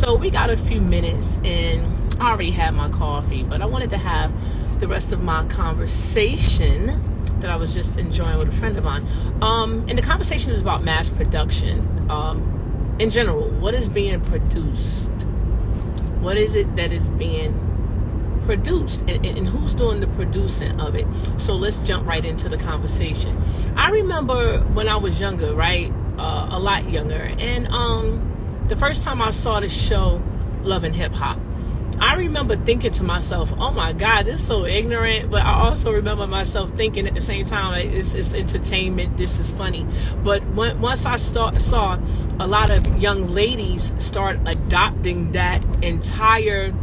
So we got a few minutes, and I already had my coffee, but I wanted to have the rest of my conversation that I was just enjoying with a friend of mine. And the conversation is about mass production. In general, what is being produced? What is it that is being produced, and who's doing the producing of it? So let's jump right into the conversation. I remember when I was younger, right? A lot younger, and the first time I saw the show Love and Hip Hop, I remember thinking to myself, oh my God, this is so ignorant. But I also remember myself thinking at the same time, like, it's entertainment, this is funny. But once I saw a lot of young ladies start adopting that entire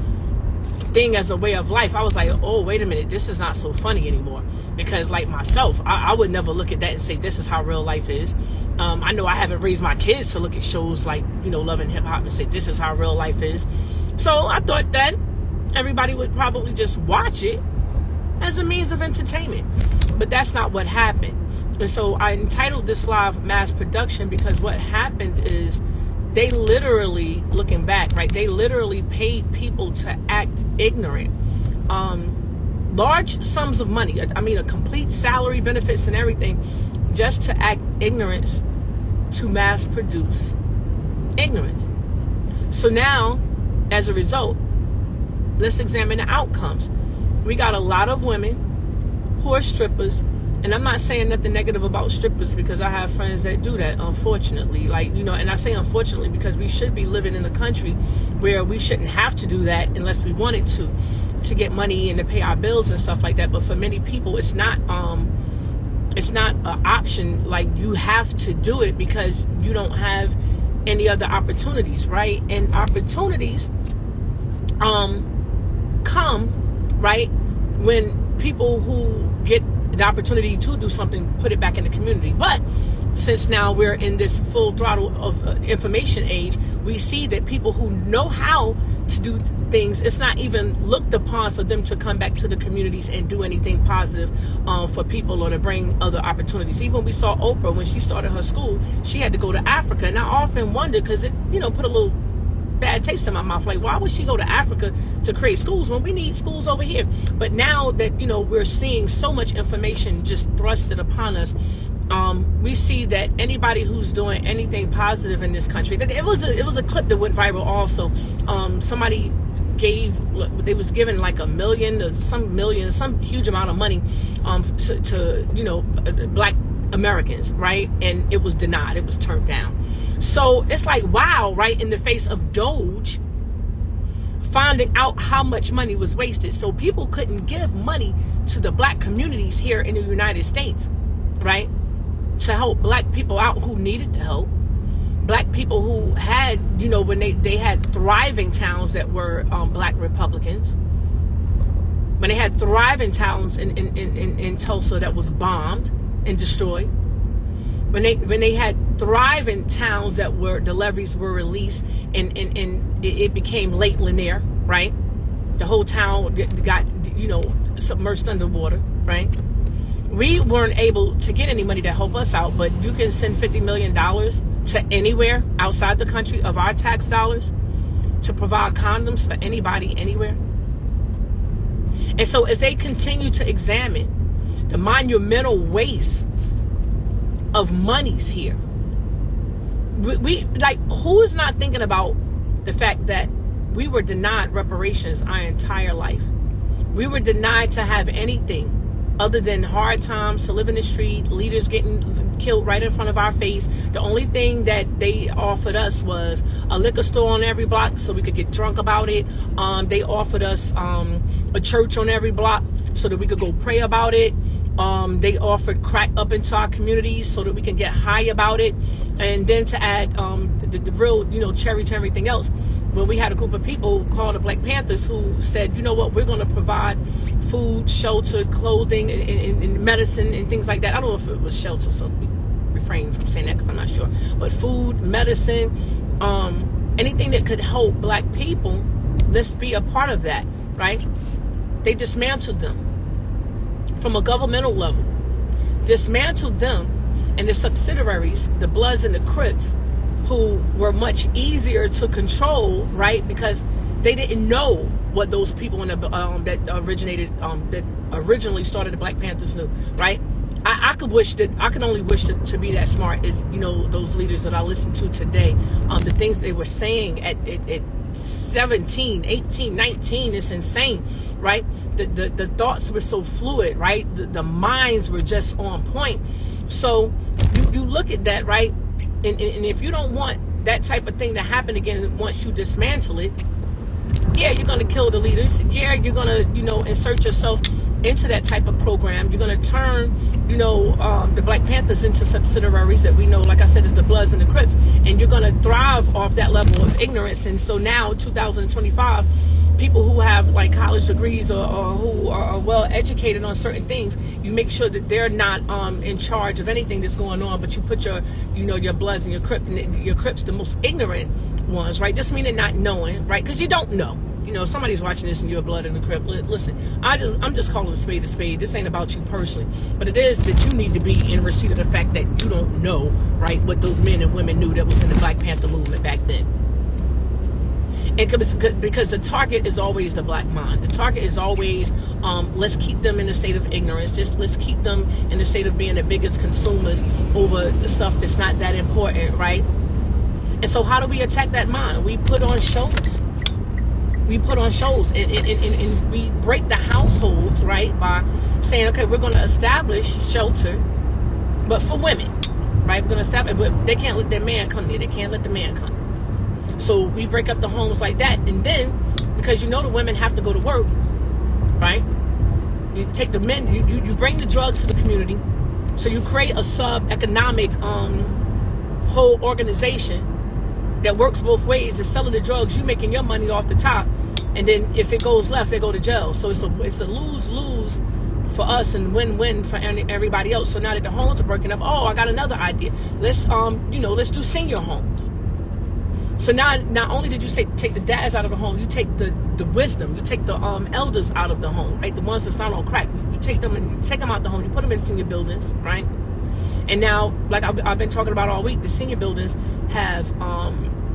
thing as a way of life, I was like, oh, wait a minute, this is not so funny anymore. Because like myself, I would never look at that and say this is how real life is. I know I haven't raised my kids to look at shows like, Love and Hip Hop and say this is how real life is. So I thought that everybody would probably just watch it as a means of entertainment. But that's not what happened. And so I entitled this live Mass Production because what happened is they literally, looking back, right, they literally paid people to act ignorant. Large sums of money, a complete salary, benefits, and everything, just to act ignorance, to mass produce ignorance. So now, as a result, let's examine the outcomes. We got a lot of women who are strippers, and I'm not saying nothing negative about strippers because I have friends that do that, unfortunately. And I say unfortunately because we should be living in a country where we shouldn't have to do that unless we wanted to get money and to pay our bills and stuff like that. But for many people, it's not an option. Like, you have to do it because you don't have any other opportunities, right? And opportunities come, right, when people who get the opportunity to do something put it back in the community. But since now we're in this full throttle of information age, we see that people who know how to do things, it's not even looked upon for them to come back to the communities and do anything positive for people or to bring other opportunities. Even we saw Oprah when she started her school, she had to go to Africa. And I often wonder, because it, put a little bad taste in my mouth, like, why would she go to Africa to create schools when we need schools over here? But now that we're seeing so much information just thrusted upon us, we see that anybody who's doing anything positive in this country, it was a clip that went viral also. Somebody they was given like $1 million or some huge amount of money to black Americans, right? And it was denied, it was turned down. So it's like, wow, right, in the face of Doge finding out how much money was wasted. So people couldn't give money to the black communities here in the United States, right, to help black people out who needed the help. Black people who had, when they had thriving towns that were black Republicans. When they had thriving towns in Tulsa that was bombed and destroyed. When they had thriving towns that the levees were released and it became Lake Lanier, right? The whole town got, submerged underwater, right? We weren't able to get any money to help us out, but you can send $50 million to anywhere outside the country of our tax dollars to provide condoms for anybody, anywhere. And so as they continue to examine the monumental wastes of monies here, we like, who is not thinking about the fact that we were denied reparations our entire life? We were denied to have anything other than hard times, to live in the street, leaders getting killed right in front of our face. The only thing that they offered us was a liquor store on every block so we could get drunk about it. They offered us a church on every block so that we could go pray about it. They offered crack up into our communities so that we can get high about it. And then to add the real, cherry to everything else, when we had a group of people called the Black Panthers who said, you know what, we're going to provide food, shelter, clothing, and medicine and things like that. I don't know if it was shelter, so we refrain from saying that because I'm not sure. But food, medicine, anything that could help black people, let's be a part of that, right? They dismantled them from a governmental level, dismantled them and the subsidiaries, the Bloods and the Crips, who were much easier to control, right? Because they didn't know what those people in the that originally started the Black Panthers knew, right? I can only wish to be that smart as, you know, those leaders that I listen to today. The things they were saying at 17, 18, 19, it's insane, right? The thoughts were so fluid, right? The minds were just on point. So you look at that, right? And if you don't want that type of thing to happen again once you dismantle it, yeah, you're going to kill the leaders. Yeah, you're going to, you know, insert yourself into that type of program. You're going to turn, you know, the Black Panthers into subsidiaries that we know, like I said, is the Bloods and the Crips. And you're going to thrive off that level of ignorance. And so now, 2025, people who have like college degrees or who are well educated on certain things, you make sure that they're not in charge of anything that's going on, but you put your, you know, your Bloods and your Crips, the most ignorant ones, right? Just meaning not knowing, right? Because you don't know. You know, if somebody's watching this and you're a Blood and a Crip, listen, I'm just calling a spade a spade. This ain't about you personally, but it is that you need to be in receipt of the fact that you don't know, right, what those men and women knew that was in the Black Panther movement back then. And because the target is always the black mind. The target is always, let's keep them in a state of ignorance. Just let's keep them in a state of being the biggest consumers over the stuff that's not that important, right? And so how do we attack that mind? We put on shows. We put on shows and we break the households, right, by saying, okay, we're going to establish shelter, but for women, right? We're going to establish, but they can't let their man come there. They can't let the man come. So we break up the homes like that. And then, because you know the women have to go to work, right? You take the men, you bring the drugs to the community. So you create a sub-economic whole organization that works both ways. Is selling the drugs, you making your money off the top. And then if it goes left, they go to jail. So it's a lose-lose for us and win-win for everybody else. So now that the homes are breaking up, oh, I got another idea. Let's let's do senior homes. So now, not only did you take the dads out of the home, you take the wisdom, you take the elders out of the home, right? The ones that's not on crack. You take them out the home, you put them in senior buildings, right? And now, like I've been talking about all week, the senior buildings have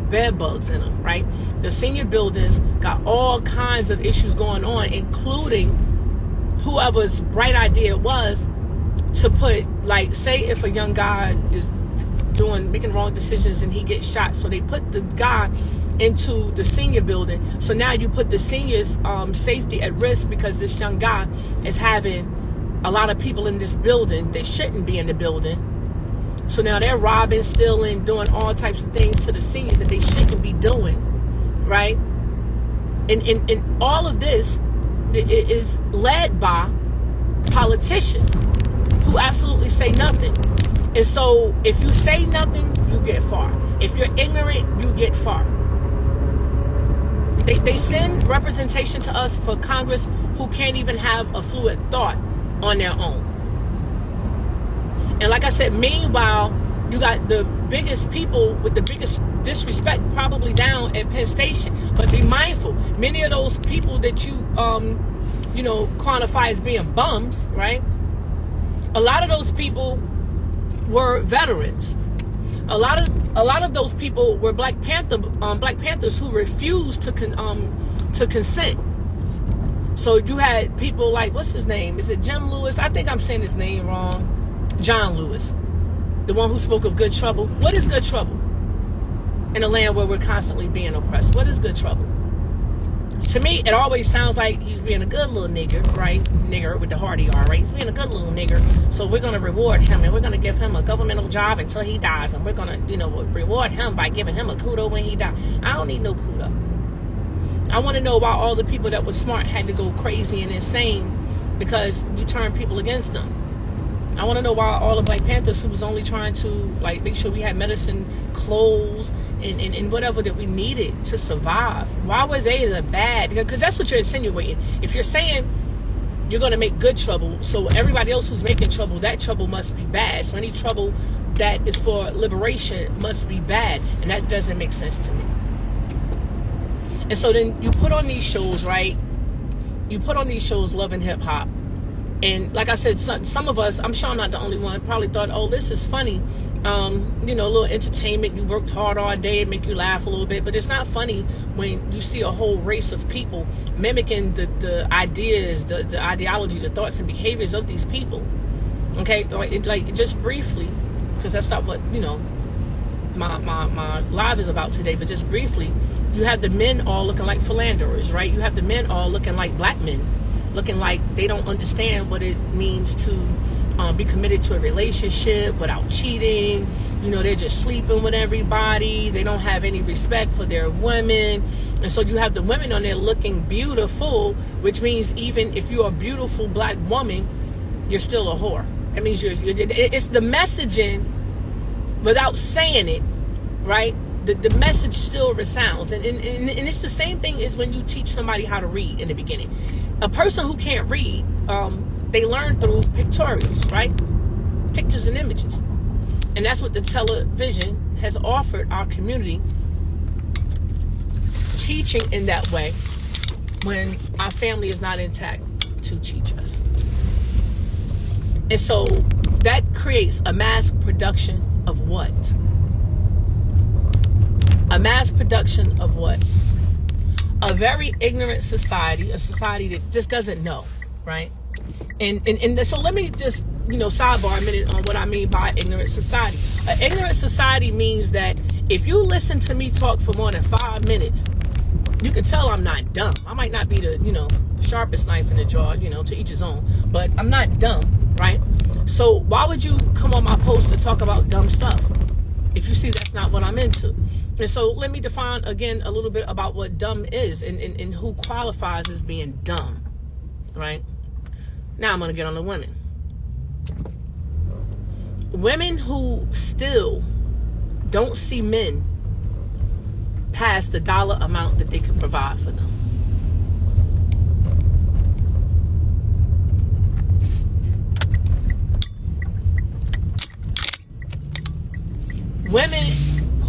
bed bugs in them, right? The senior buildings got all kinds of issues going on, including whoever's bright idea it was to put, like, say if a young guy is making wrong decisions and he gets shot, so they put the guy into the senior building. So now you put the seniors safety at risk because this young guy is having a lot of people in this building that shouldn't be in the building. So now they're robbing, stealing, doing all types of things to the seniors that they shouldn't be doing, right? And all of this is led by politicians who absolutely say nothing. And so if you say nothing, you get far. If you're ignorant, you get far. They send representation to us for Congress who can't even have a fluid thought on their own. And like I said, meanwhile, you got the biggest people with the biggest disrespect probably down at Penn Station. But be mindful, many of those people that you quantify as being bums, right? A lot of those people were veterans. A lot of those people were Black Panthers who refused to consent. So you had people like, what's his name? Is it Jim Lewis? I think I'm saying his name wrong. John Lewis, the one who spoke of good trouble. What is good trouble in a land where we're constantly being oppressed? What is good trouble? To me, it always sounds like he's being a good little nigger, right? Nigger with the hard ER, right? He's being a good little nigger. So we're going to reward him, and we're going to give him a governmental job until he dies. And we're going to, reward him by giving him a kudo when he dies. I don't need no kudo. I want to know why all the people that were smart had to go crazy and insane because you turned people against them. I want to know why all the Black Panthers who was only trying to make sure we had medicine, clothes, and whatever that we needed to survive. Why were they the bad? Because that's what you're insinuating. If you're saying you're going to make good trouble, so everybody else who's making trouble, that trouble must be bad. So any trouble that is for liberation must be bad. And that doesn't make sense to me. And so then you put on these shows, right? You put on these shows, Love and Hip Hop. And like I said, some of us, I'm sure I'm not the only one, probably thought, oh, this is funny. a little entertainment. You worked hard all day, and make you laugh a little bit, but it's not funny when you see a whole race of people mimicking the ideas, the ideology, the thoughts and behaviors of these people. Okay, like just briefly, because that's not what my live is about today, but just briefly, you have the men all looking like philanderers, right? You have the men all looking like black men, looking like they don't understand what it means to be committed to a relationship without cheating. They're just sleeping with everybody. They don't have any respect for their women. And so you have the women on there looking beautiful, which means even if you're a beautiful black woman, you're still a whore. That means it's the messaging without saying it, right? The message still resounds. And it's the same thing as when you teach somebody how to read in the beginning. A person who can't read, they learn through pictorials, right? Pictures and images. And that's what the television has offered our community, teaching in that way when our family is not intact to teach us. And so that creates a mass production of what? A mass production of what? A very ignorant society, a society that just doesn't know, right? And so let me just, sidebar a minute on what I mean by ignorant society. An ignorant society means that if you listen to me talk for more than 5 minutes, you can tell I'm not dumb. I might not be the, sharpest knife in the drawer, to each his own, but I'm not dumb, right? So why would you come on my post to talk about dumb stuff if you see that's not what I'm into? And so let me define again a little bit about what dumb is and who qualifies as being dumb, right? Now I'm going to get on the women. Women who still don't see men past the dollar amount that they can provide for them. Women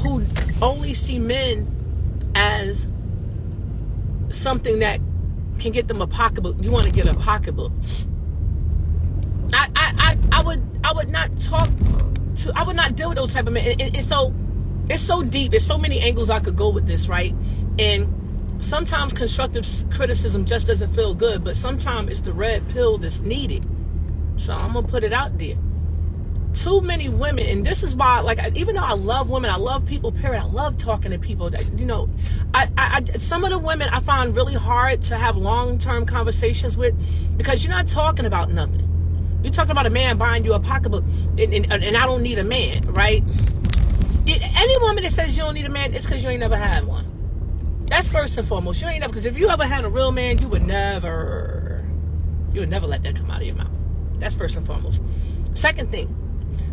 who only see men as something that can get them a pocketbook. You want to get a pocketbook. I would not deal with those type of men. And so it's so deep. There's so many angles I could go with this, right? And sometimes constructive criticism just doesn't feel good, but sometimes it's the red pill that's needed. So I'm gonna put it out there. Too many women, and this is why, even though I love women, I love people, period. I love talking to people. Some of the women I find really hard to have long-term conversations with because you're not talking about nothing. You're talking about a man buying you a pocketbook, and I don't need a man, right? Any woman that says you don't need a man, it's because you ain't never had one. That's first and foremost. You ain't never, because if you ever had a real man, you would never let that come out of your mouth. That's first and foremost. Second thing,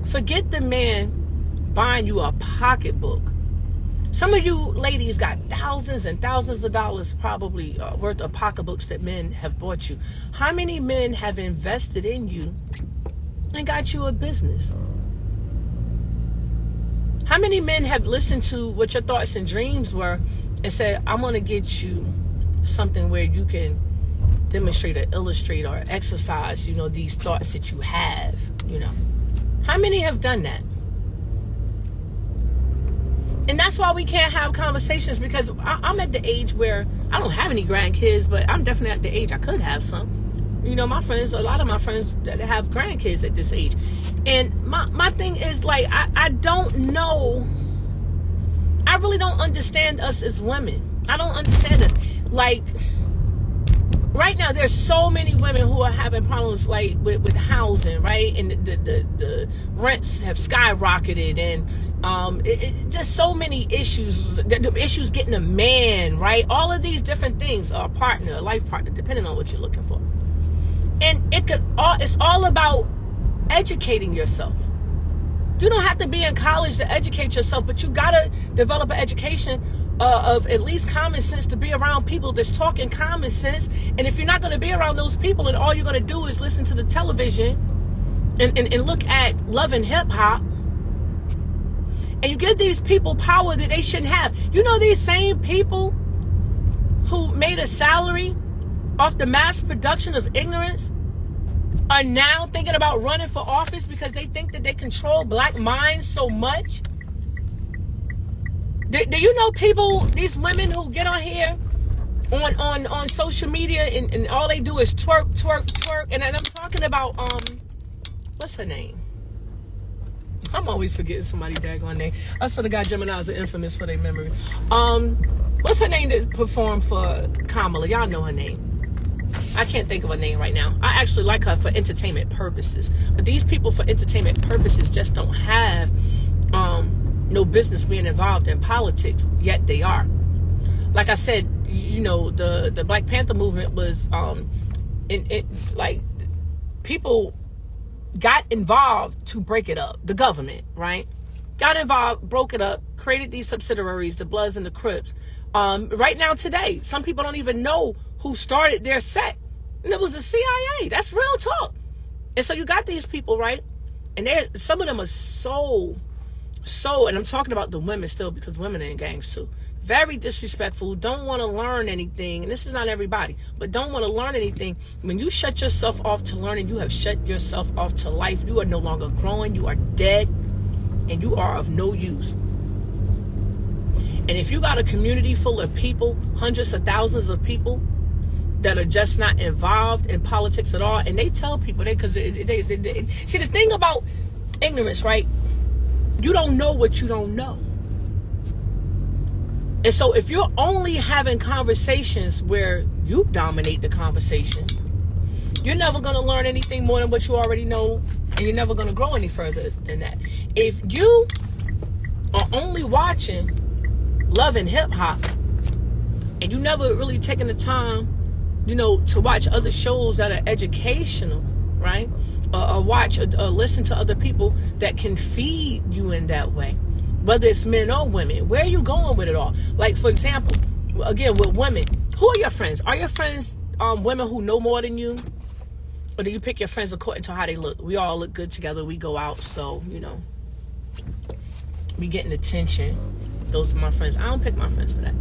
forget the man buying you a pocketbook. Some of you ladies got thousands and thousands of dollars probably worth of pocketbooks that men have bought you. How many men have invested in you and got you a business? How many men have listened to what your thoughts and dreams were and said, I'm going to get you something where you can demonstrate or illustrate or exercise, these thoughts that you have, How many have done that? And that's why we can't have conversations, because I'm at the age where I don't have any grandkids, but I'm definitely at the age I could have some. My friends, a lot of my friends that have grandkids at this age. And my thing is, I don't know. I really don't understand us as women. I don't understand us. Right now, there's so many women who are having problems with housing, right? And the rents have skyrocketed, and just so many issues. The issues getting a man, right? All of these different things, a partner, a life partner, depending on what you're looking for. And it's all about educating yourself. You don't have to be in college to educate yourself, but you gotta develop an education of at least common sense to be around people that's talking common sense. And if you're not going to be around those people and all you're going to do is listen to the television and look at Love and Hip Hop, and you give these people power that they shouldn't have. These same people who made a salary off the mass production of ignorance, are now thinking about running for office because they think that they control black minds so much. Do you know people, these women who get on here on social media and all they do is twerk, twerk, twerk. And I'm talking about, what's her name? I'm always forgetting somebody's daggone name. I swear to God, Geminis are infamous for their memory. What's her name that performed for Kamala? Y'all know her name. I can't think of her name right now. I actually like her for entertainment purposes. But these people for entertainment purposes just don't have no business being involved in politics, yet they are. Like I said, you know, the Black Panther movement was like people got involved to break it up. The government, right? Got involved, broke it up, created these subsidiaries, the Bloods and the Crips. Right now today, some people don't even know who started their sect. And it was the CIA. That's real talk. And so you got these people, right? And some of them are so, and I'm talking about the women still because women are in gangs too. Very disrespectful, don't want to learn anything. And this is not everybody, but don't want to learn anything. When you shut yourself off to learning, you have shut yourself off to life. You are no longer growing. You are dead and you are of no use. And if you got a community full of people, hundreds of thousands of people that are just not involved in politics at all, and they tell people because they see the thing about ignorance, right? You don't know what you don't know. And so if you're only having conversations where you dominate the conversation, you're never going to learn anything more than what you already know, and you're never going to grow any further than that. If you are only watching Love and Hip Hop, and you never really taking the time, you know, to watch other shows that are educational, right? Or watch or listen to other people that can feed you in that way, whether it's men or women. Where are you going with it all? Like, for example, again, with women, who are your friends? Are your friends women who know more than you? Or do you pick your friends according to how they look? We all look good together. We go out, so, you know, we getting attention. Those are my friends. I don't pick my friends for that.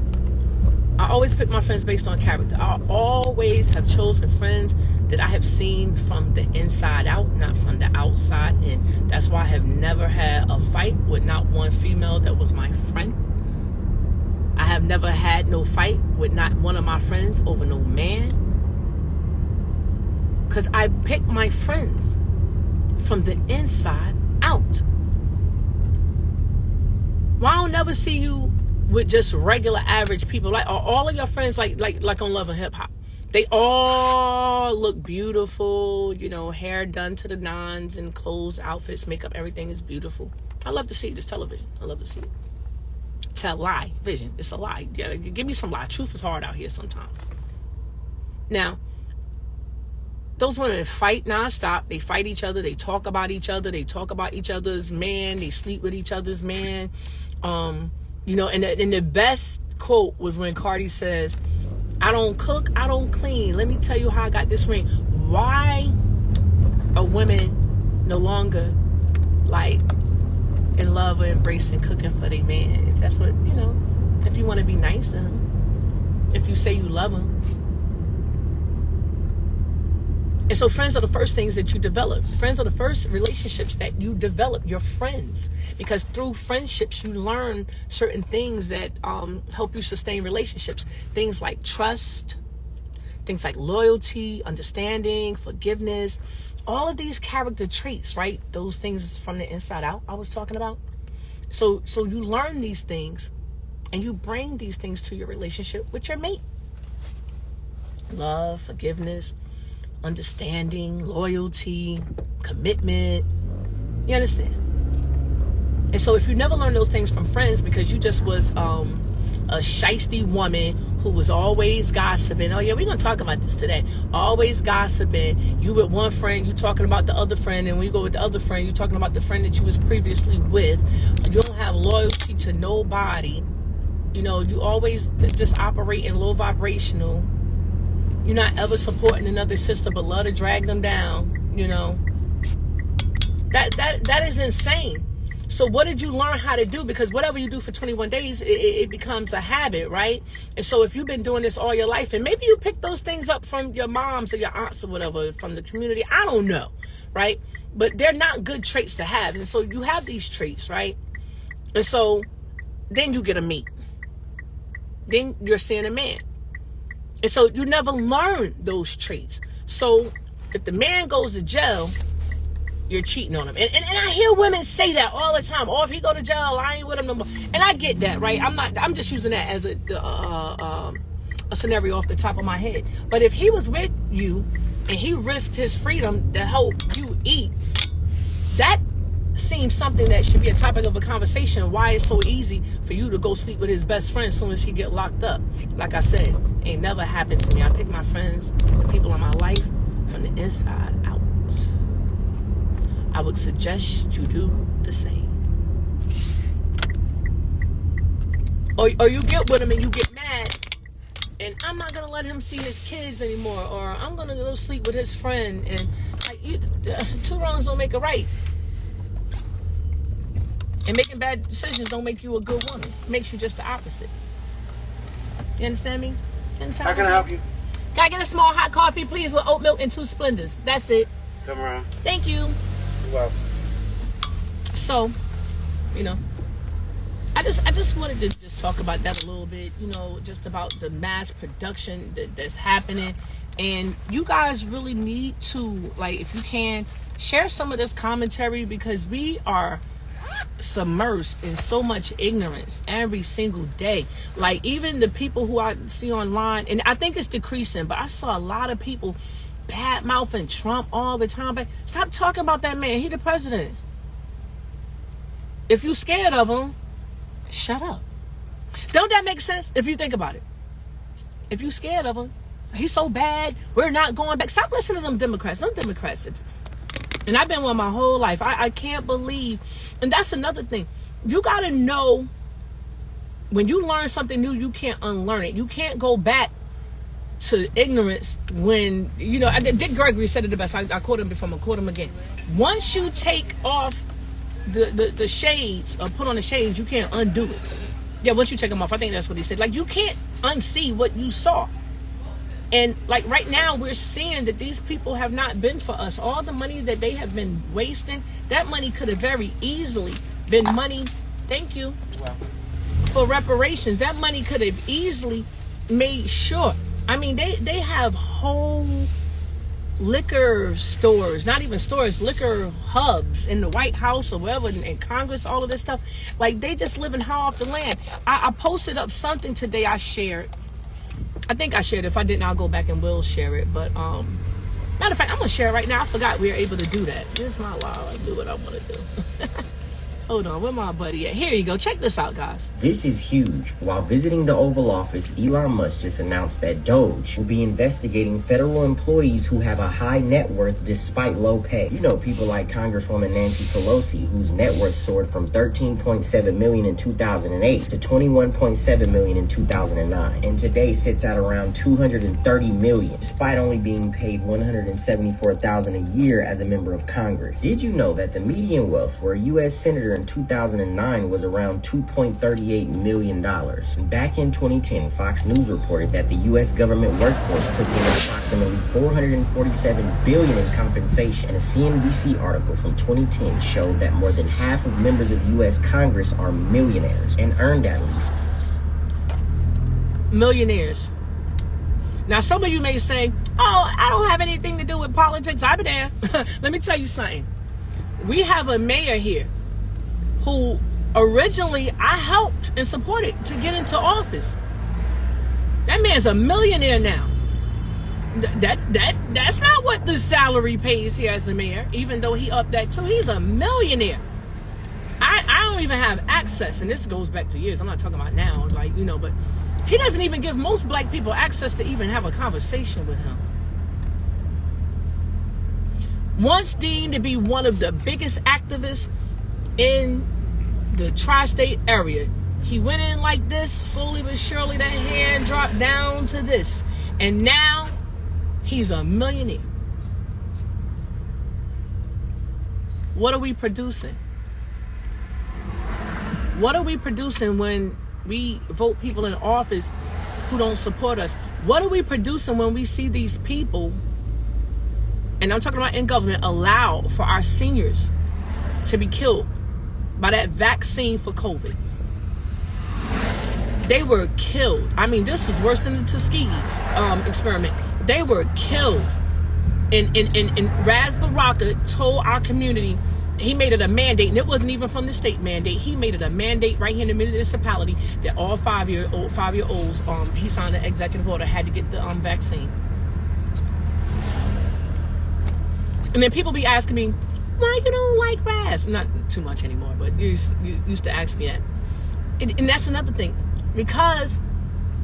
I always pick my friends based on character. I always have chosen friends that I have seen from the inside out, not from the outside in. That's why I have never had a fight with not one female that was my friend. I have never had no fight with not one of my friends over no man. Because I pick my friends from the inside out. Well, I don't never see you with just regular average people. Like, are all of your friends like on Love and Hip Hop? They all look beautiful, you know, hair done to the nines and clothes, outfits, makeup, everything is beautiful. I love to see it. It's television. I love to see it. Tell lie, vision. It's a lie. Yeah, give me some lie. Truth is hard out here sometimes. Now, those women fight nonstop. They fight each other. They talk about each other. They talk about each other's man. They sleep with each other's man. You know, and the best quote was when Cardi says, I don't cook, I don't clean. Let me tell you how I got this ring. Why are women no longer like in love or embracing cooking for their man? If that's what, you know, if you want to be nice to him, if you say you love him. And so friends are the first things that you develop. Friends are the first relationships that you develop, your friends. Because through friendships, you learn certain things that help you sustain relationships. Things like trust, things like loyalty, understanding, forgiveness. All of these character traits, right? Those things from the inside out I was talking about. So you learn these things and you bring these things to your relationship with your mate. Love, forgiveness, understanding, loyalty, commitment. You understand? And so if you never learned those things from friends because you just was a shiesty woman who was always gossiping. Oh yeah, we're going to talk about this today. Always gossiping. You with one friend, you talking about the other friend. And when you go with the other friend, you talking about the friend that you was previously with. You don't have loyalty to nobody. You know, you always just operate in low vibrational. You're not ever supporting another sister, but love to drag them down, you know. That is insane. So what did you learn how to do? Because whatever you do for 21 days, it becomes a habit, right? And so if you've been doing this all your life, and maybe you picked those things up from your moms or your aunts or whatever, from the community, I don't know, right? But they're not good traits to have. And so you have these traits, right? And so then you get a mate. Then you're seeing a man. And so you never learn those traits. So if the man goes to jail, you're cheating on him. And I hear women say that all the time. Oh, if he go to jail, I ain't with him no more. And I get that, right? I'm just using that as a scenario off the top of my head. But if he was with you and he risked his freedom to help you eat, that seems something that should be a topic of a conversation. Why it's so easy for you to go sleep with his best friend as soon as he get locked up. Like I said, ain't never happened to me. I pick my friends, the people in my life, from the inside out. I would suggest you do the same. Or you get with him and you get mad, and I'm not gonna let him see his kids anymore, or I'm gonna go sleep with his friend, and like two wrongs don't make a right. And making bad decisions don't make you a good woman. It makes you just the opposite. You understand me? How can I help you? Can I get a small hot coffee, please, with oat milk and 2 Splendors? That's it. Come around. Thank you. You're welcome. So, I just wanted to just talk about that a little bit, just about the mass production that's happening. And you guys really need to, like, if you can, share some of this commentary, because we are submersed in so much ignorance every single day. Like, even the people who I see online, and I think it's decreasing, but I saw a lot of people bad mouthing Trump all the time. But stop talking about that man. He the president. If you scared of him, shut up. Don't that make sense if you think about it? If you scared of him, he's so bad, we're not going back. Stop listening to them Democrats. Them Democrats. And I've been one my whole life. I can't believe. And that's another thing. You got to know, when you learn something new, you can't unlearn it. You can't go back to ignorance when, Dick Gregory said it the best. I quote him before, I'm going to quote him again. Once you take off the shades, or put on the shades, you can't undo it. Yeah, once you take them off, I think that's what he said. Like, you can't unsee what you saw. And like right now, we're seeing that these people have not been for us. All the money that they have been wasting, that money could have very easily been money, thank you, for reparations. That money could have easily made sure. I mean, they have whole liquor stores, not even stores, liquor hubs in the White House or wherever, in Congress, all of this stuff. Like, they just living high off the land. I posted up something today I shared. I think I shared it. If I didn't, I'll go back and will share it. But matter of fact, I'm gonna share it right now. I forgot we were able to do that. It's not loud. I do what I want to do. Hold on, where my buddy at? Here you go. Check this out, guys. This is huge. While visiting the Oval Office, Elon Musk just announced that Doge will be investigating federal employees who have a high net worth despite low pay. People like Congresswoman Nancy Pelosi, whose net worth soared from $13.7 million in 2008 to $21.7 million in 2009, and today sits at around $230 million, despite only being paid $174,000 a year as a member of Congress. Did you know that the median wealth for a U.S. senator in 2009 was around $2.38 million. Back in 2010, Fox News reported that the U.S. government workforce took in approximately $447 billion in compensation. And a CNBC article from 2010 showed that more than half of members of U.S. Congress are millionaires and earned at least. Millionaires. Now, some of you may say, oh, I don't have anything to do with politics. I've been there. Let me tell you something. We have a mayor here who originally I helped and supported to get into office. That man's a millionaire now. That's not what the salary pays here as a mayor, even though he upped that too. He's a millionaire. I don't even have access, and this goes back to years. I'm not talking about now, but he doesn't even give most black people access to even have a conversation with him. Once deemed to be one of the biggest activists in the tri-state area, he went in like this, slowly but surely that hand dropped down to this, and now he's a millionaire. What are we producing? What are we producing when we vote people in office who don't support us? What are we producing when we see these people, and I'm talking about in government, allow for our seniors to be killed by that vaccine for COVID? They were killed. I mean, this was worse than the Tuskegee experiment. They were killed. And Raz Baraka told our community, he made it a mandate, and it wasn't even from the state mandate. He made it a mandate right here in the municipality that all 5-year-olds, he signed an executive order, had to get the vaccine. And then people be asking me, why you don't like Raz? Not too much anymore, but you used to ask me that. And that's another thing. Because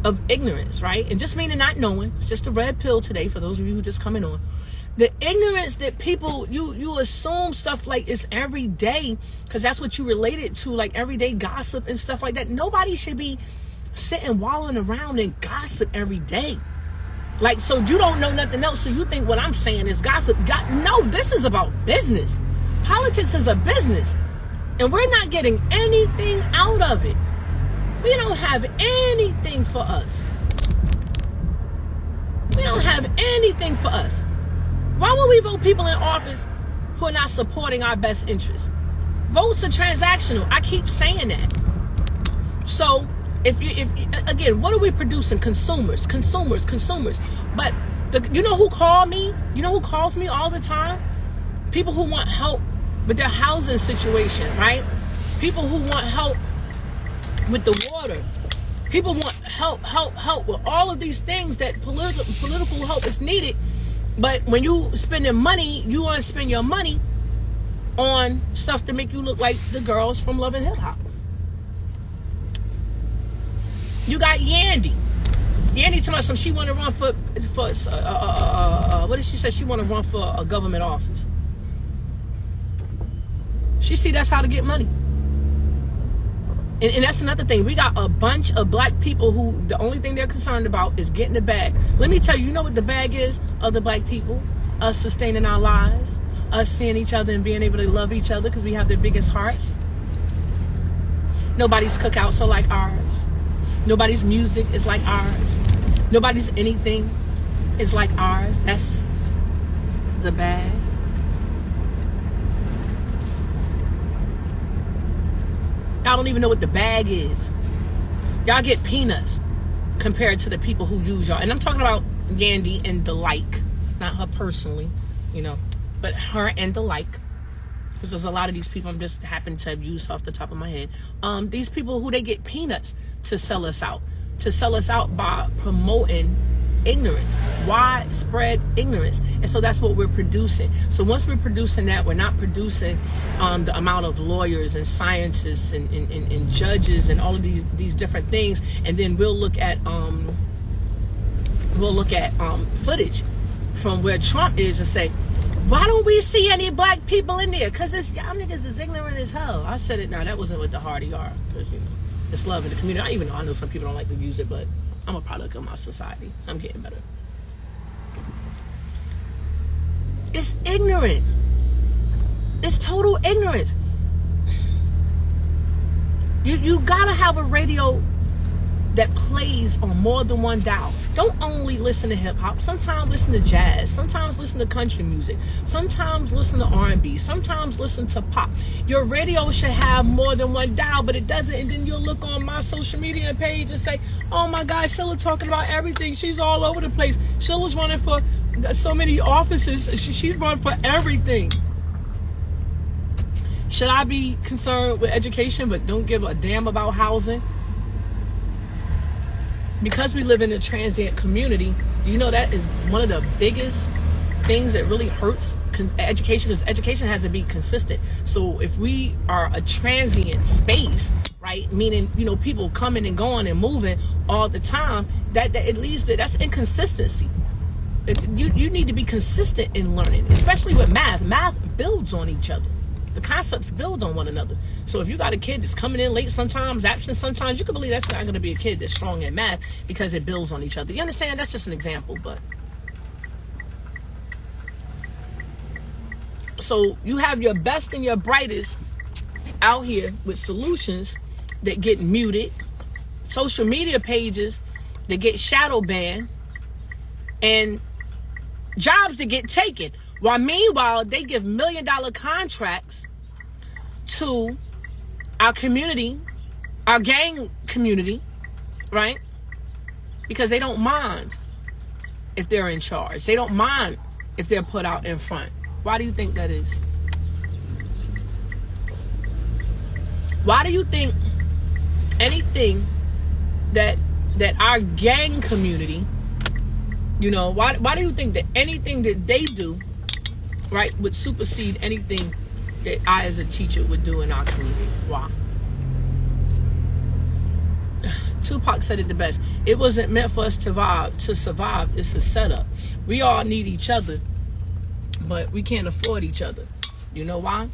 of ignorance, right? And just meaning not knowing. It's just a red pill today for those of you who just coming on. The ignorance that people, you assume stuff like it's every day because that's what you relate it to, like everyday gossip and stuff like that. Nobody should be sitting wallowing around and gossip every day. Like, so you don't know nothing else, so you think what I'm saying is gossip. No, this is about business. Politics is a business. And we're not getting anything out of it. We don't have anything for us. We don't have anything for us. Why would we vote people in office who are not supporting our best interests? Votes are transactional. I keep saying that. So if again, what are we producing? Consumers. But you know who called me? You know who calls me all the time? People who want help with their housing situation, right? People who want help with the water. People want help with all of these things that political help is needed. But when you spending money, you want to spend your money on stuff to make you look like the girls from Love and Hip Hop. You got Yandy. Yandy told me she want to run for what did she say? She want to run for a government office. She see that's how to get money. And that's another thing. We got a bunch of black people who the only thing they're concerned about is getting the bag. Let me tell you, you know what the bag is of the black people? Us sustaining our lives. Us seeing each other and being able to love each other because we have the biggest hearts. Nobody's cookouts are like ours. Nobody's music is like ours. Nobody's anything is like ours. That's the bag. Y'all don't even know what the bag is. Y'all get peanuts compared to the people who use y'all. And I'm talking about Yandy and the like. Not her personally, you know, but her and the like. Because there's a lot of these people I'm just happen to have used off the top of my head. These people who they get peanuts to sell us out. To sell us out by promoting ignorance, widespread ignorance. And so that's what we're producing. So once we're producing that, we're not producing the amount of lawyers and scientists and judges and all of these different things. And then we'll look at footage from where Trump is and say, why don't we see any black people in there? Because y'all niggas is ignorant as hell. I said it now. That wasn't with the heart of y'all. Because, you know, it's love in the community. Even though I know some people don't like to use it, but I'm a product of my society. I'm getting better. It's ignorant. It's total ignorance. You gotta have a radio that plays on more than one dial. Don't only listen to hip hop. Sometimes listen to jazz. Sometimes listen to country music. Sometimes listen to R&B. Sometimes listen to pop. Your radio should have more than one dial, but it doesn't. And then you'll look on my social media page and say, oh my God, Sheila talking about everything. She's all over the place. Sheila's running for so many offices. She's running for everything. Should I be concerned with education but don't give a damn about housing? Because we live in a transient community, do you know that is one of the biggest things that really hurts education? Because education has to be consistent. So if we are a transient space, right, meaning, you know, people coming and going and moving all the time, that it leads to, that's inconsistency. You need to be consistent in learning, especially with math. Math builds on each other. The concepts build on one another. So if you got a kid that's coming in late sometimes, absent sometimes, you can believe that's not going to be a kid that's strong in math because it builds on each other. You understand? That's just an example. But so you have your best and your brightest out here with solutions, that get muted, social media pages that get shadow banned, and jobs that get taken. While meanwhile, they give $1 million contracts to our community, our gang community, right? Because they don't mind if they're in charge. They don't mind if they're put out in front. Why do you think that is? Why do you think anything that our gang community, you know, why do you think that anything that they do, right, would supersede anything that I as a teacher would do in our community? Why? Tupac said it the best. It wasn't meant for us to survive. It's a setup. We all need each other, but we can't afford each other. You know why?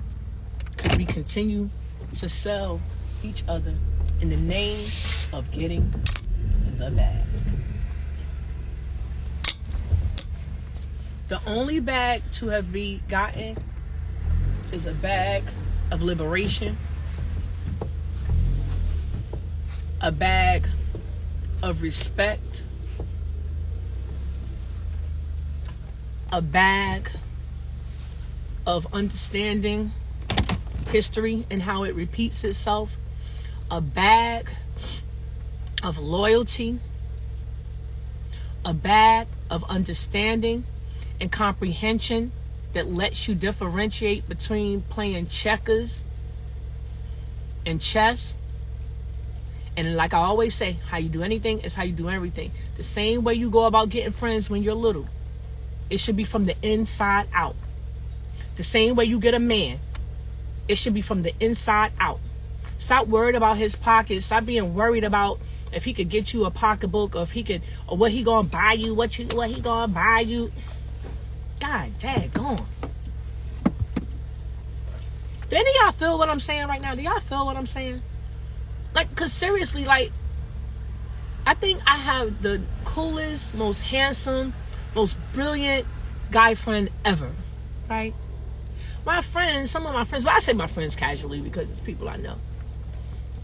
Because we continue to sell each other in the name of getting the bag. The only bag to have been gotten is a bag of liberation, a bag of respect, a bag of understanding history and how it repeats itself, a bag of loyalty, a bag of understanding and comprehension that lets you differentiate between playing checkers and chess. And like I always say, how you do anything is how you do everything. The same way you go about getting friends when you're little, it should be from the inside out. The same way you get a man, it should be from the inside out. Stop worried about his pockets. Stop being worried about if he could get you a pocketbook, or if he could, or what he gonna buy you, what he gonna buy you. God daggone. Do any of y'all feel what I'm saying right now? Do y'all feel what I'm saying? Like, cause seriously, like, I think I have the coolest, most handsome, most brilliant guy friend ever, right? My friends, some of my friends, well, I say my friends casually because it's people I know.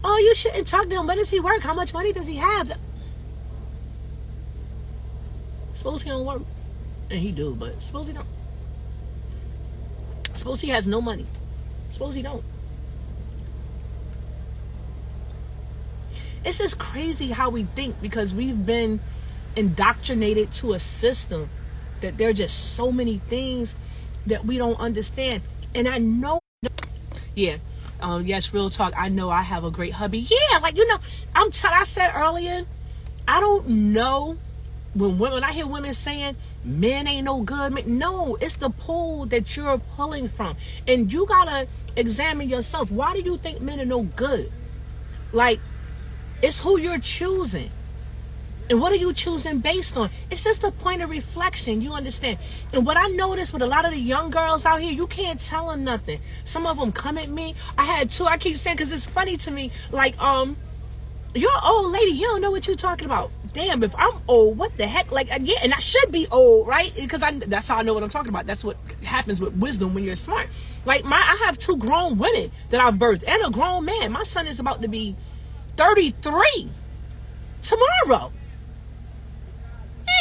Oh, you shouldn't talk to him. Where does he work? How much money does he have? Suppose he don't work. And he do, but suppose he don't. Suppose he has no money. Suppose he don't. It's just crazy how we think, because we've been indoctrinated to a system that there are just so many things that we don't understand. And I know, yeah, yes, real talk. I know I have a great hubby. Yeah, like, you know, I said earlier, I don't know when I hear women saying men ain't no good. No, it's the pool that you're pulling from. And you gotta examine yourself. Why do you think men are no good? Like, it's who you're choosing. And what are you choosing based on? It's just a point of reflection, you understand? And what I noticed with a lot of the young girls out here, you can't tell them nothing. Some of them come at me. I had two, I keep saying, because it's funny to me, like, you're an old lady, you don't know what you're talking about. Damn, if I'm old, what the heck? Like, yeah, and I should be old, right? Because that's how I know what I'm talking about. That's what happens with wisdom when you're smart. Like, I have two grown women that I've birthed and a grown man. My son is about to be 33 tomorrow.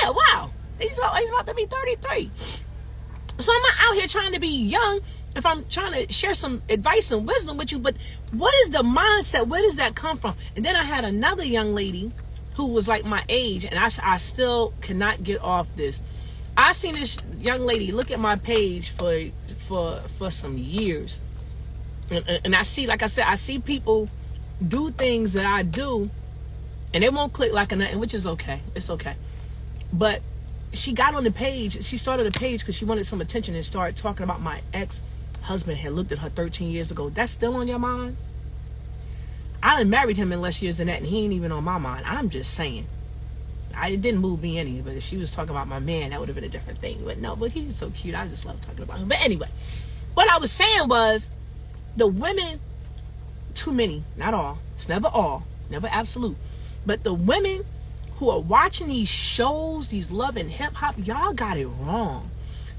Yeah, wow. He's about to be 33. So I'm not out here trying to be young if I'm trying to share some advice and wisdom with you. But what is the mindset? Where does that come from? And then I had another young lady who was like my age, and I still cannot get off this. I seen this young lady look at my page for some years. And I see, like I said, I see people do things that I do, and they won't click like a nothing, which is okay. It's okay. But she got on the page. She started a page because she wanted some attention and started talking about my ex-husband had looked at her 13 years ago. That's still on your mind? I done married him in less years than that, and he ain't even on my mind. I'm just saying. It didn't move me any, but if she was talking about my man, that would have been a different thing. But no, but he's so cute. I just love talking about him. But anyway, what I was saying was, the women, too many, not all. It's never all, never absolute. But the women who are watching these shows, these love and hip hop, y'all got it wrong.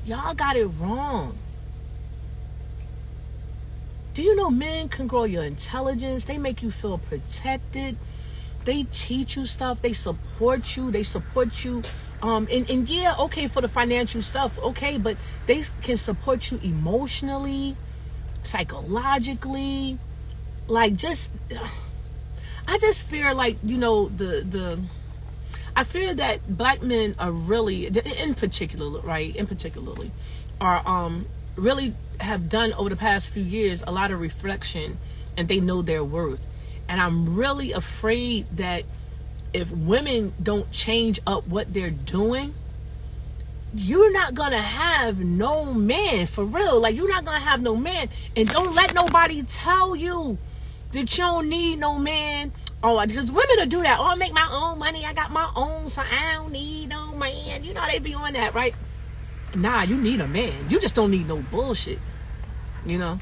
Y'all got it wrong. Do you know men can grow your intelligence? They make you feel protected. They teach you stuff. They support you. And yeah, okay, for the financial stuff, okay, but they can support you emotionally, psychologically. Like, I just fear, like, you know, I fear that black men are really, in particular, right, are really have done over the past few years a lot of reflection, and they know their worth. And I'm really afraid that if women don't change up what they're doing, you're not gonna have no man, for real. Like, you're not gonna have no man. And don't let nobody tell you that you don't need no man. Oh, because women will do that. Oh, I make my own money. I got my own, so I don't need no man. You know, they be on that, right? Nah, you need a man. You just don't need no bullshit. You know?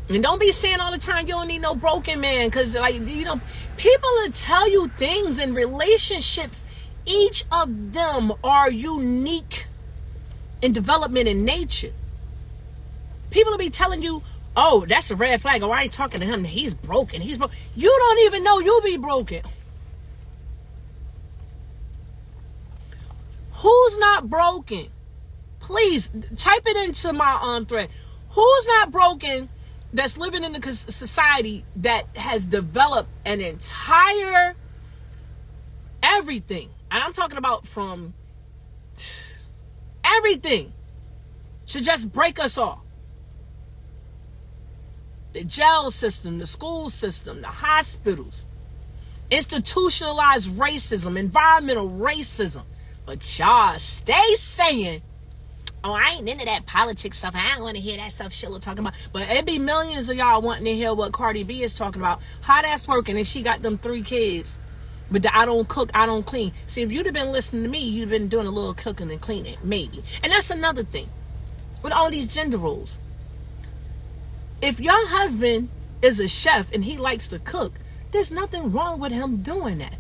And don't be saying all the time you don't need no broken man. Because, like, you know, people will tell you things in relationships. Each of them are unique in development and nature. People will be telling you, oh, that's a red flag. Oh, I ain't talking to him. He's broken. You don't even know you'll be broken. Who's not broken? Please type it into my thread. Who's not broken that's living in a society that has developed an entire everything? And I'm talking about from everything to just break us all. The jail system, the school system, the hospitals, institutionalized racism, environmental racism. But y'all stay saying, oh, I ain't into that politics stuff. I don't want to hear that stuff Sheila talking about. But it be millions of y'all wanting to hear what Cardi B is talking about. How that's working, and she got them 3 kids. But I don't cook, I don't clean. See, if you'd have been listening to me, you'd have been doing a little cooking and cleaning, maybe. And that's another thing with all these gender roles. If your husband is a chef and he likes to cook, there's nothing wrong with him doing that.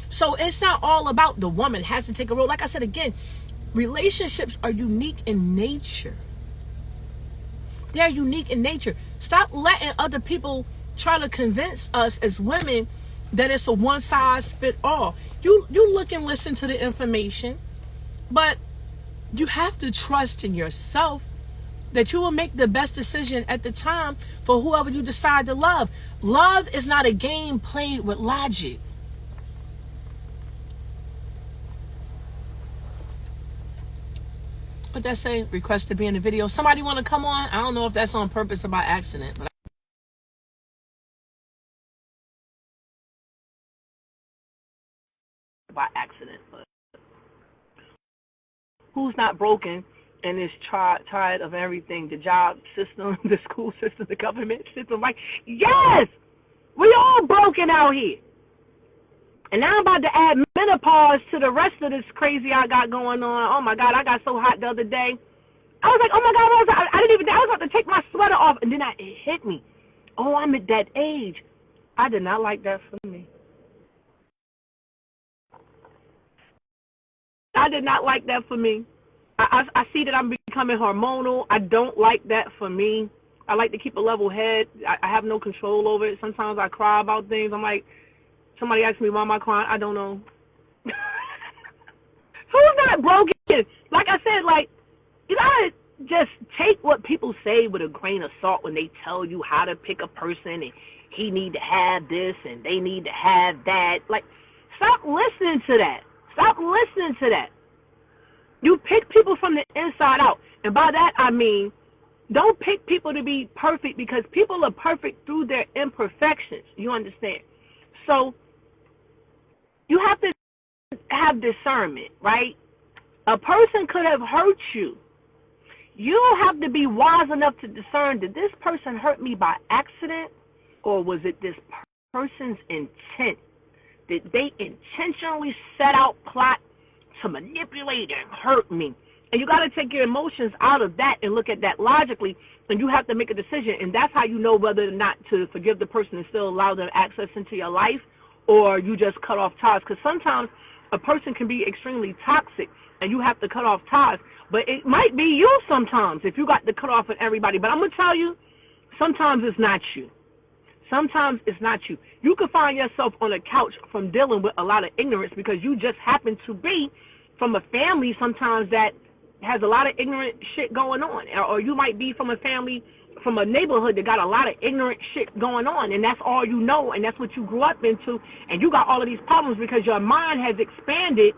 So it's not all about the woman has to take a role. Like I said again, relationships are unique in nature. They're unique in nature. Stop letting other people try to convince us as women that it's a one size fit all. You look and listen to the information, but you have to trust in yourself that you will make the best decision at the time for whoever you decide to love. Love is not a game played with logic. What that say? Request to be in the video. Somebody want to come on? I don't know if that's on purpose or by accident, but by accident. But who's not broken and is tired of everything? The job system, the school system, the government system. Like, yes, we all broken out here. And now I'm about to add menopause to the rest of this crazy I got going on. Oh my God, I got so hot the other day. I was like, oh my God, I was about to take my sweater off, and then it hit me. Oh, I'm at that age. I did not like that for me. I did not like that for me. I see that I'm becoming hormonal. I don't like that for me. I like to keep a level head. I have no control over it. Sometimes I cry about things. I'm like, somebody asks me why am I crying? I don't know. Who's not broken? Like I said, like, you gotta just take what people say with a grain of salt when they tell you how to pick a person and he need to have this and they need to have that. Like, stop listening to that. Stop listening to that. You pick people from the inside out. And by that, I mean, don't pick people to be perfect, because people are perfect through their imperfections. You understand? So you have to have discernment, right? A person could have hurt you. You have to be wise enough to discern, did this person hurt me by accident, or was it this person's intent? Did they intentionally set out plot to manipulate and hurt me? And you got to take your emotions out of that and look at that logically, and you have to make a decision. And that's how you know whether or not to forgive the person and still allow them access into your life, or you just cut off ties. Because sometimes a person can be extremely toxic and you have to cut off ties. But it might be you sometimes if you got to cut off with everybody. But I'm going to tell you, Sometimes it's not you. Sometimes it's not you. You can find yourself on a couch from dealing with a lot of ignorance because you just happen to be from a family sometimes that has a lot of ignorant shit going on. Or you might be from a family, from a neighborhood that got a lot of ignorant shit going on, and that's all you know, and that's what you grew up into, and you got all of these problems because your mind has expanded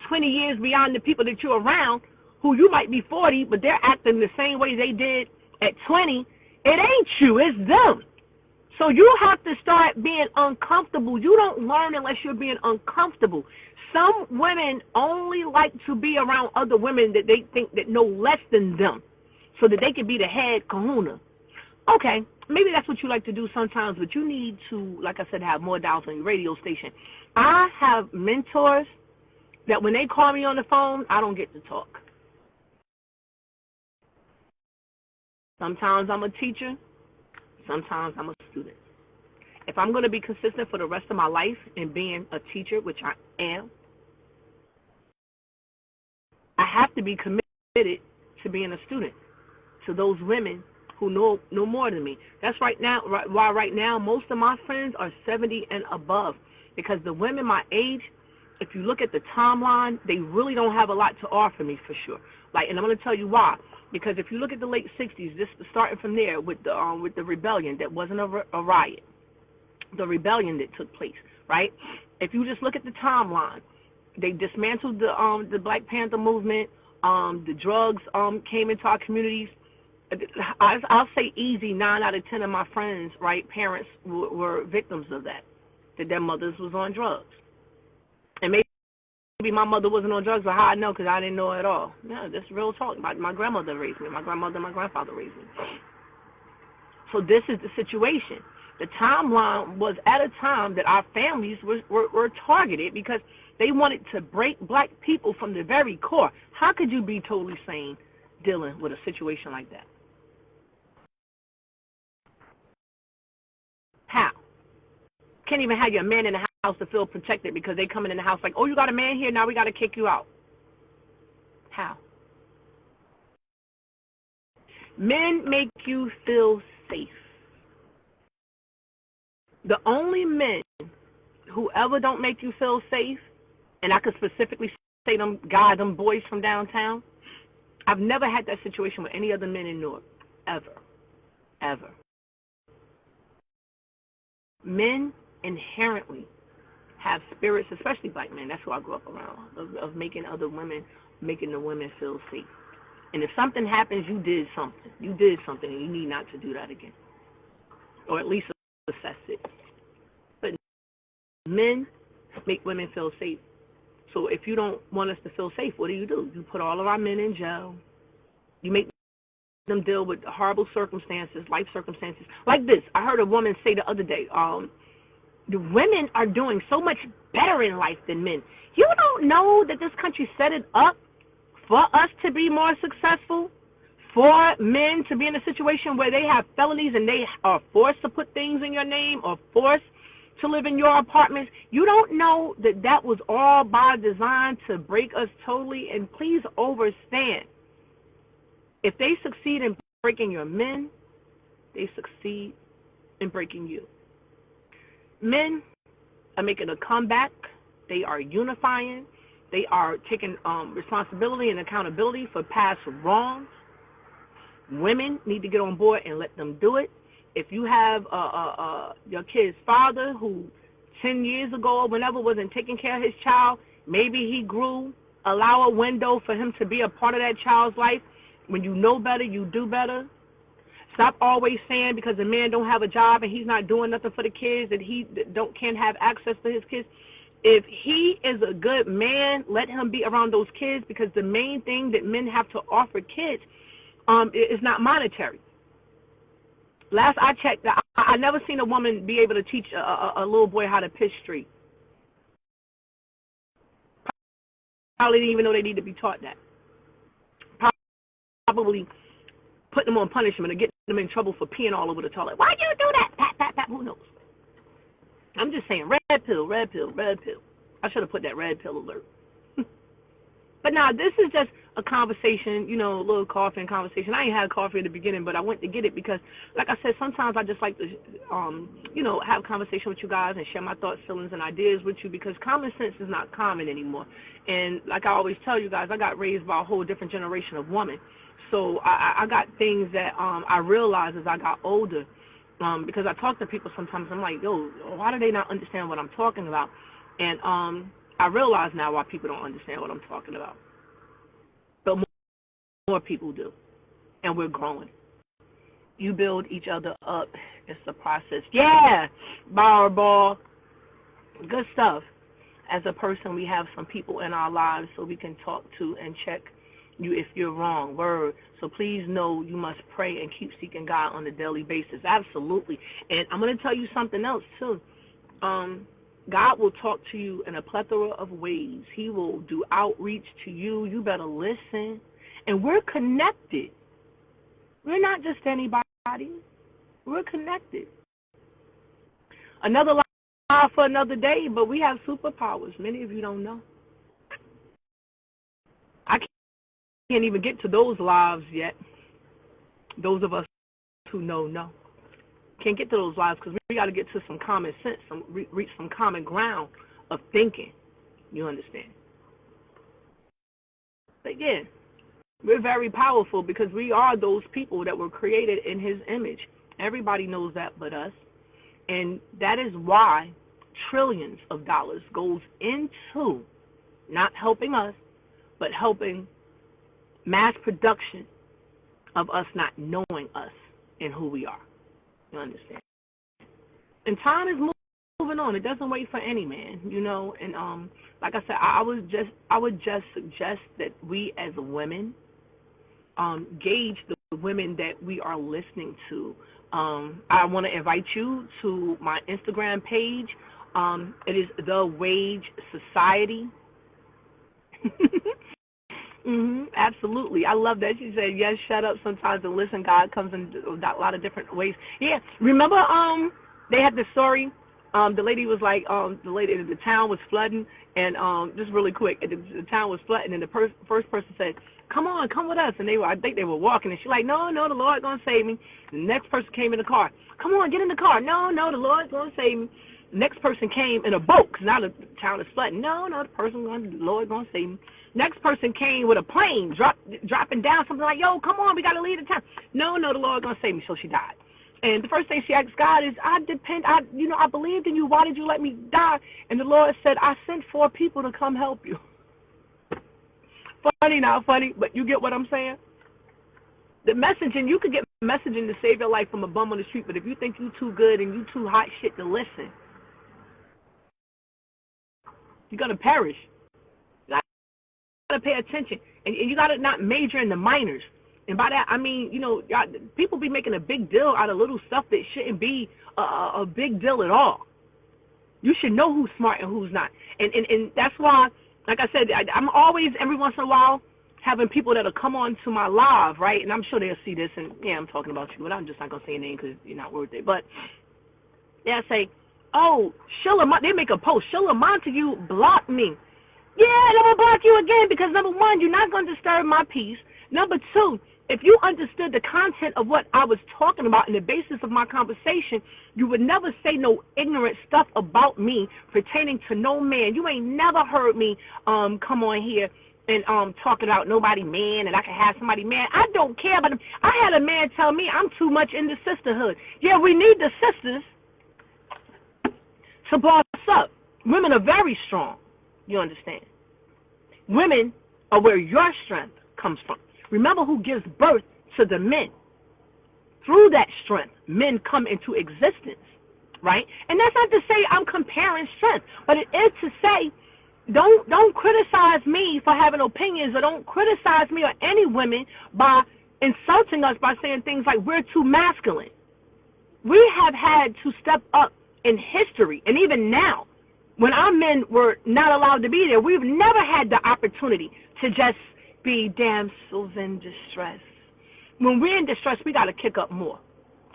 20 years beyond the people that you're around, who you might be 40, but they're acting the same way they did at 20. It ain't you, it's them. So you have to start being uncomfortable. You don't learn unless you're being uncomfortable. Some women only like to be around other women that they think that know less than them so that they can be the head kahuna. Okay, maybe that's what you like to do sometimes, but you need to, like I said, have more dials on your radio station. I have mentors that when they call me on the phone, I don't get to talk. Sometimes I'm a teacher. Sometimes I'm a student. If I'm going to be consistent for the rest of my life in being a teacher, which I am, I have to be committed to being a student to those women who know more than me. That's why right now most of my friends are 70 and above, because the women my age, if you look at the timeline, they really don't have a lot to offer me for sure. And I'm going to tell you why. Because if you look at the late 60s, just starting from there with the rebellion that wasn't a riot, the rebellion that took place, right? If you just look at the timeline, they dismantled the Black Panther movement. The drugs came into our communities. I'll say easy 9 out of 10 of my friends, right, parents were victims of that their mothers was on drugs. And maybe my mother wasn't on drugs, but how I know? Because I didn't know at all. No, that's real talk. My grandmother raised me. My grandmother and my grandfather raised me. So this is the situation. The timeline was at a time that our families were targeted because they wanted to break black people from the very core. How could you be totally sane dealing with a situation like that? How? Can't even have your man in the house to feel protected because they coming in the house like, oh, you got a man here, now we got to kick you out. How? Men make you feel safe. The only men who ever don't make you feel safe, and I could specifically say them boys from downtown, I've never had that situation with any other men in Newark, ever. Men inherently have spirits, especially black men, that's who I grew up around, of making the women feel safe. And if something happens, you did something, and you need not to do that again. Or at least assess it. But men make women feel safe. So if you don't want us to feel safe, what do? You put all of our men in jail. You make them deal with horrible circumstances, life circumstances. Like this, I heard a woman say the other day, the women are doing so much better in life than men. You don't know that this country set it up for us to be more successful, for men to be in a situation where they have felonies and they are forced to put things in your name or forced to live in your apartments. You don't know that was all by design to break us totally. And please understand, if they succeed in breaking your men, they succeed in breaking you. Men are making a comeback. They are unifying. They are taking responsibility and accountability for past wrongs. Women need to get on board and let them do it. If you have your kid's father who 10 years ago or whenever wasn't taking care of his child, maybe he grew, allow a window for him to be a part of that child's life. When you know better, you do better. Stop always saying because the man don't have a job and he's not doing nothing for the kids that he can't have access to his kids. If he is a good man, let him be around those kids, because the main thing that men have to offer kids is not monetary. Last I checked, I never seen a woman be able to teach a little boy how to piss straight. Probably didn't even know they need to be taught that. Probably putting them on punishment or getting them in trouble for peeing all over the toilet. Why'd you do that? Pat, pat, pat. Who knows? I'm just saying, red pill, red pill, red pill. I should have put that red pill alert. But now, this is just a conversation, you know, a little coffee and conversation. I ain't had coffee in the beginning, but I went to get it because, like I said, sometimes I just like to, you know, have a conversation with you guys and share my thoughts, feelings, and ideas with you because common sense is not common anymore. And like I always tell you guys, I got raised by a whole different generation of women. So I got things that I realized as I got older because I talk to people sometimes. I'm like, yo, why do they not understand what I'm talking about? And I realize now why people don't understand what I'm talking about. But more people do. And we're growing. You build each other up. It's a process. Yeah, Powerball. Good stuff. As a person, we have some people in our lives so we can talk to and check you if you're wrong. Word. So please know you must pray and keep seeking God on a daily basis. Absolutely. And I'm going to tell you something else, too. God will talk to you in a plethora of ways. He will do outreach to you. You better listen. And we're connected. We're not just anybody. We're connected. Another live for another day, but we have superpowers. Many of you don't know. I can't even get to those lives yet. Those of us who know. Can't get to those lives because we got to get to some common sense, reach some common ground of thinking. You understand? But yeah, we're very powerful because we are those people that were created in his image. Everybody knows that but us. And that is why trillions of dollars goes into not helping us, but helping mass production of us not knowing us and who we are. You understand? And time is moving on. It doesn't wait for any man, you know. And like I said, I would just suggest that we as women gauge the women that we are listening to. I want to invite you to my Instagram page. It is The Wage Society. Absolutely. I love that. She said, yes, shut up sometimes and listen. God comes in a lot of different ways. Yeah. Remember they had this story. The lady was like, the town was flooding, and just really quick, the town was flooding, and the first person said, come with us. And I think they were walking, and she's like, no, the Lord's going to save me. The next person came in the car. Come on, get in the car. No, the Lord's going to save me. The next person came in a boat, because now the town is flooding. No, the Lord's going to save me. Next person came with a plane, dropping down something like, yo, come on, we got to leave the town. No, the Lord's going to save me. So she died. And the first thing she asked God is, I believed in you. Why did you let me die? And the Lord said, I sent 4 people to come help you. Funny, but you get what I'm saying? The messaging, you could get messaging to save your life from a bum on the street, but if you think you too good and you too hot shit to listen, you're going to perish. You got to pay attention. And you got to not major in the minors. And by that, I mean, you know, people be making a big deal out of little stuff that shouldn't be a big deal at all. You should know who's smart and who's not. And that's why, like I said, I'm always, every once in a while, having people that'll come on to my live, right? And I'm sure they'll see this, and yeah, I'm talking about you, but I'm just not going to say your name because you're not worth it. But they'll say, oh, they make a post, Sheila Montague blocked me. Yeah, and I'm going to block you again because, number one, you're not going to disturb my peace. Number two, if you understood the content of what I was talking about and the basis of my conversation, you would never say no ignorant stuff about me pertaining to no man. You ain't never heard me come on here and talk about nobody man and I can have somebody man. I don't care about them. I had a man tell me I'm too much in the sisterhood. Yeah, we need the sisters to boss up. Women are very strong. You understand? Women are where your strength comes from. Remember who gives birth to the men. Through that strength, men come into existence, right? And that's not to say I'm comparing strength, but it is to say don't criticize me for having opinions, or don't criticize me or any women by insulting us by saying things like we're too masculine. We have had to step up in history, and even now, when our men were not allowed to be there, we've never had the opportunity to just be damsels in distress. When we're in distress, we got to kick up more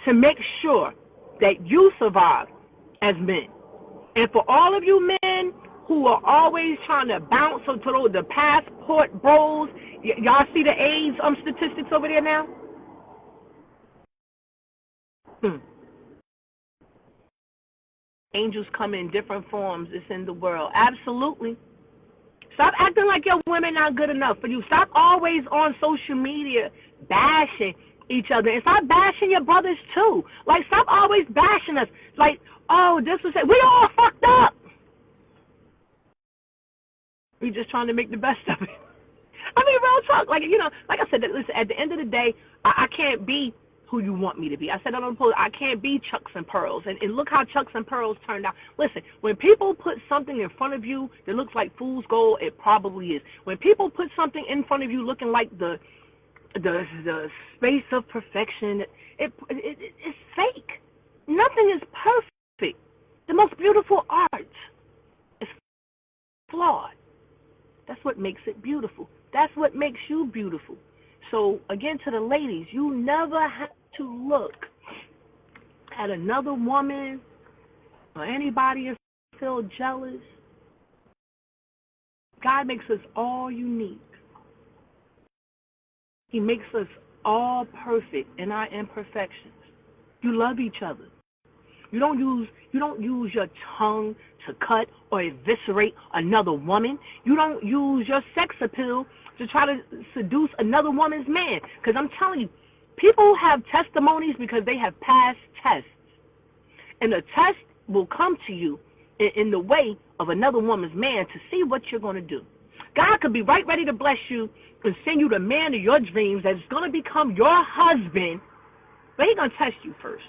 to make sure that you survive as men. And for all of you men who are always trying to bounce to the passport bros. Y'all see the AIDS statistics over there now? Angels come in different forms. It's in the world. Absolutely. Stop acting like your women not good enough for you. Stop always on social media bashing each other. And stop bashing your brothers too. Like, stop always bashing us. Like, oh, this was it. We all fucked up. We just trying to make the best of it. I mean, real talk. Like, you know, like I said, listen, at the end of the day, I can't be who you want me to be. I said on the post, I can't be Chucks and Pearls. And look how Chucks and Pearls turned out. Listen, when people put something in front of you that looks like fool's gold, it probably is. When people put something in front of you looking like the space of perfection, it's fake. Nothing is perfect. The most beautiful art is flawed. That's what makes it beautiful. That's what makes you beautiful. So, again, to the ladies, you never have to look at another woman or anybody and feel jealous. God makes us all unique. He makes us all perfect in our imperfections. You love each other. You don't use your tongue to cut or eviscerate another woman. You don't use your sex appeal to try to seduce another woman's man. Because I'm telling you, people have testimonies because they have passed tests. And the test will come to you in the way of another woman's man to see what you're going to do. God could be right ready to bless you and send you the man of your dreams that's going to become your husband, but he's going to test you first.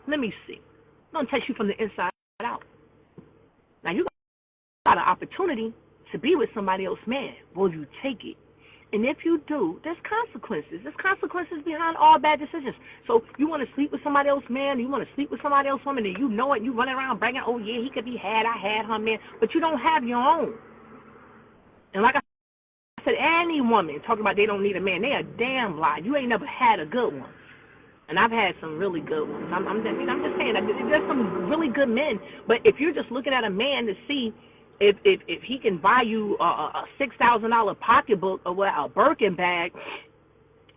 Let me see. He's going to test you from the inside out. Now, you got an opportunity to be with somebody else's man. Will you take it? And if you do, there's consequences. There's consequences behind all bad decisions. So you want to sleep with somebody else's man, you want to sleep with somebody else's woman, and you know it, you running around bragging, oh, yeah, he could be had, I had her man, but you don't have your own. And like I said, any woman talking about they don't need a man, they a damn lie. You ain't never had a good one. And I've had some really good ones. I'm just saying, there's some really good men. But if you're just looking at a man to see if he can buy you a $6,000 pocketbook or a Birkin bag,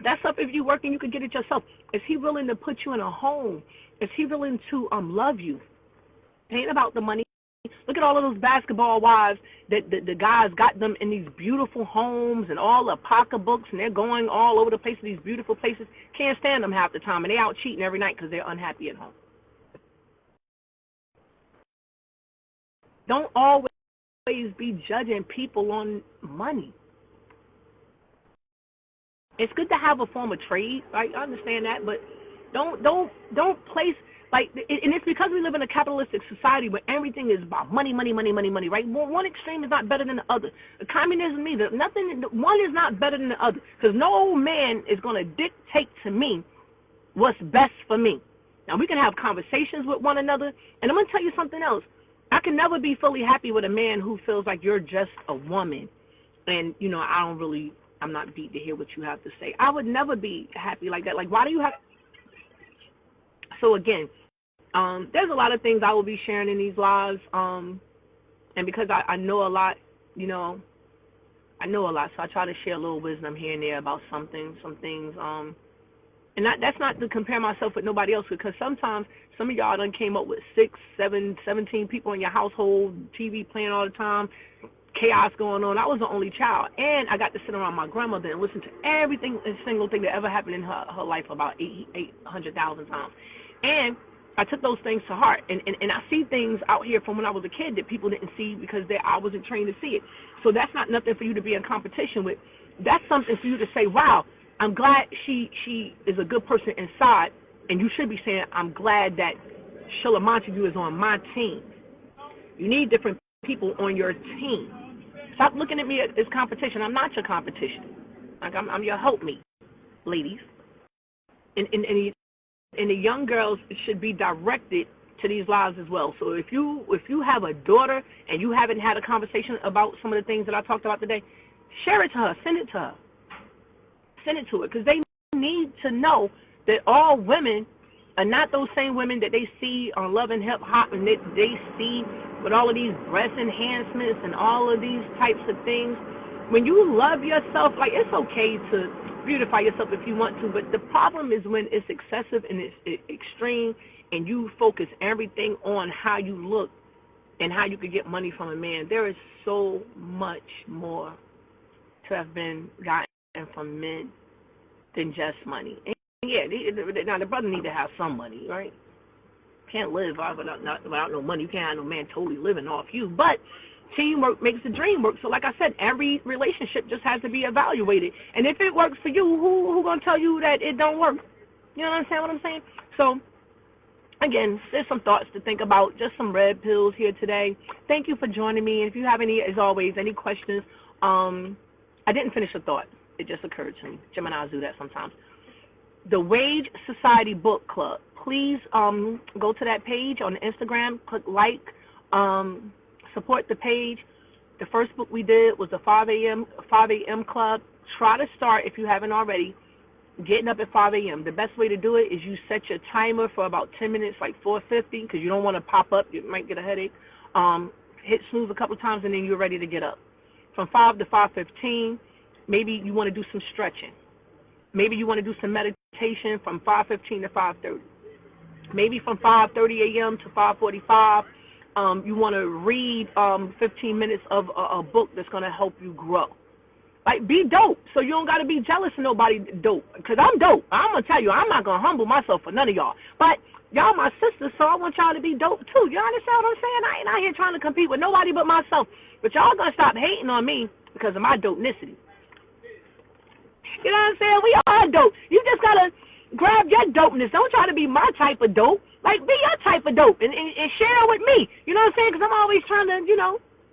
that's up if you're working, you can get it yourself. Is he willing to put you in a home? Is he willing to love you? It ain't about the money. Look at all of those basketball wives that the guys got them in these beautiful homes and all the pocketbooks, and they're going all over the place to these beautiful places. Can't stand them half the time, and they out cheating every night because they're unhappy at home. Don't always be judging people on money. It's good to have a form of trade, right? I understand that, but don't place. Like, and it's because we live in a capitalistic society where everything is about money, right? One extreme is not better than the other. The communism either. One is not better than the other. Because no man is going to dictate to me what's best for me. Now, we can have conversations with one another. And I'm going to tell you something else. I can never be fully happy with a man who feels like you're just a woman. And, you know, I'm not beat to hear what you have to say. I would never be happy like that. Like, why do you have... So, again... there's a lot of things I will be sharing in these lives, and because I know a lot, you know, I know a lot, so I try to share a little wisdom here and there about some things, and that's not to compare myself with nobody else, because sometimes some of y'all done came up with 6, 7, 17 people in your household, TV playing all the time, chaos going on. I was the only child, and I got to sit around my grandmother and listen to everything, a single thing that ever happened in her life about 800,000 times, and I took those things to heart, and I see things out here from when I was a kid that people didn't see because I wasn't trained to see it. So that's not nothing for you to be in competition with. That's something for you to say, wow, I'm glad she is a good person inside, and you should be saying, I'm glad that Sheila Montague is on my team. You need different people on your team. Stop looking at me as competition. I'm not your competition. Like, I'm your helpmate, ladies. And the young girls should be directed to these lives as well. So if you have a daughter and you haven't had a conversation about some of the things that I talked about today, share it to her. Send it to her. Send it to her, because they need to know that all women are not those same women that they see on Love and Hip Hop and they see with all of these breast enhancements and all of these types of things. When you love yourself, like, it's okay to beautify yourself if you want to, but the problem is when it's excessive and it's extreme and you focus everything on how you look and how you could get money from a man. There is so much more to have been gotten from men than just money. And yeah, now the brother need to have some money, right? Can't live without no money. You can't have no man totally living off you. But teamwork makes the dream work. So like I said, every relationship just has to be evaluated. And if it works for you, who gonna tell you that it don't work? You know what I'm saying? So again, there's some thoughts to think about, just some red pills here today. Thank you for joining me. And if you have any, as always, any questions, I didn't finish a thought. It just occurred to me. Geminis do that sometimes. The Wage Society Book Club. Please go to that page on Instagram, click like, support the page. The first book we did was the 5 a.m. Club. Try to start, if you haven't already, getting up at 5 a.m. The best way to do it is you set your timer for about 10 minutes, like 4:50, because you don't want to pop up. You might get a headache. Hit snooze a couple times, and then you're ready to get up. From 5 to 5:15, maybe you want to do some stretching. Maybe you want to do some meditation from 5:15 to 5:30. Maybe from 5:30 a.m. to 5:45, you want to read 15 minutes of a book that's going to help you grow. Like, be dope, so you don't got to be jealous of nobody dope. Because I'm dope. I'm going to tell you, I'm not going to humble myself for none of y'all. But y'all my sisters, so I want y'all to be dope, too. You understand what I'm saying? I ain't out here trying to compete with nobody but myself. But y'all going to stop hating on me because of my dopenicity. You know what I'm saying? We are dope. You just got to grab your dopeness. Don't try to be my type of dope. Like, be your type of dope and share it with me. You know what I'm saying? Because I'm always trying to,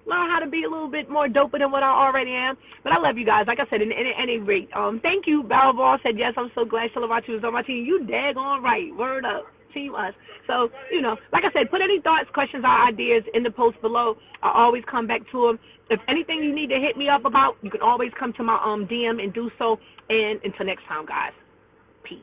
learn how to be a little bit more doper than what I already am. But I love you guys. Like I said, at any rate, thank you. Barrel Ball said, yes, I'm so glad Shalawatu is on my team. You daggone right. Word up. Team us. So, like I said, put any thoughts, questions, or ideas in the post below. I always come back to them. If anything you need to hit me up about, you can always come to my DM and do so. And until next time, guys, peace.